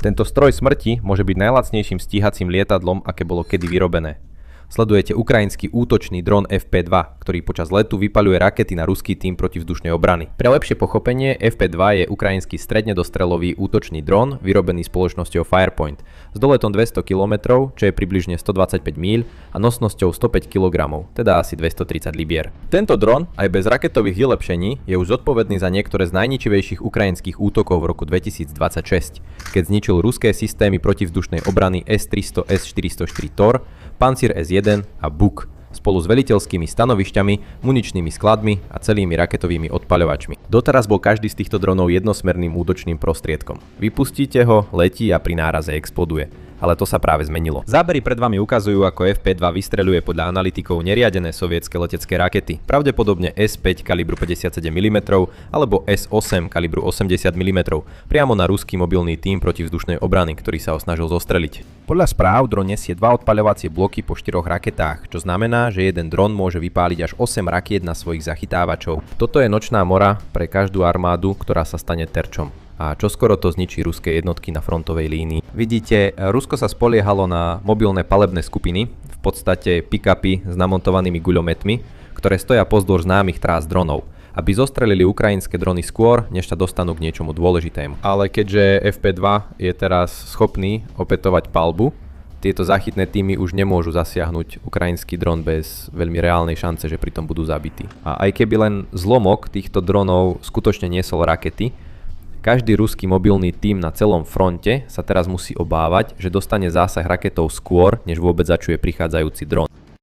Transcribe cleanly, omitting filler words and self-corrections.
Tento stroj smrti môže byť najlacnejším stíhacím lietadlom, aké bolo kedy vyrobené. Sledujete ukrajinský útočný dron FP2, ktorý počas letu vypaľuje rakety na ruský tím protivzdušnej obrany. Pre lepšie pochopenie, FP2 je ukrajinský strednedostrelový útočný dron vyrobený spoločnosťou Firepoint s doletom 200 km, čo je približne 125 míľ a nosnosťou 105 kg, teda asi 230 libier. Tento dron, aj bez raketových vylepšení, je už zodpovedný za niektoré z najničivejších ukrajinských útokov v roku 2026, keď zničil ruské systémy protivzdušnej obrany S-300, S-404 Tor, Pancir S-1 a Buk spolu s veliteľskými stanovišťami, muničnými skladmi a celými raketovými odpaľovačmi. Doteraz bol každý z týchto dronov jednosmerným útočným prostriedkom. Vypustíte ho, letí a pri náraze exploduje. Ale to sa práve zmenilo. Zábery pred vami ukazujú, ako FP2 vystreľuje podľa analytikov neriadené sovietske letecké rakety, pravdepodobne S5 kalibru 57 mm alebo S8 kalibru 80 mm, priamo na ruský mobilný tím protivzdušnej obrany, ktorý sa ho snažil zostreliť. Podľa správ dron nesie 2 odpaľovacie bloky po 4 raketách, čo znamená, že jeden dron môže vypáliť až 8 rakiet na svojich zachytávačov. Toto je nočná mora pre každú armádu, ktorá sa stane terčom. A čoskoro to zničí ruské jednotky na frontovej línii. Vidíte, Rusko sa spoliehalo na mobilné palebné skupiny, v podstate pick-upy s namontovanými guľometmi, ktoré stoja pozdĺž známych trás dronov, aby zostrelili ukrajinské drony skôr, než sa dostanú k niečomu dôležitému. Ale keďže FP2 je teraz schopný opätovať palbu, tieto záchytné týmy už nemôžu zasiahnuť ukrajinský dron bez veľmi reálnej šance, že pritom budú zabití. A aj keby len zlomok týchto dronov skutočne niesol rakety, každý ruský mobilný tím na celom fronte sa teraz musí obávať, že dostane zásah raketov skôr, než vôbec začuje prichádzajúci dron.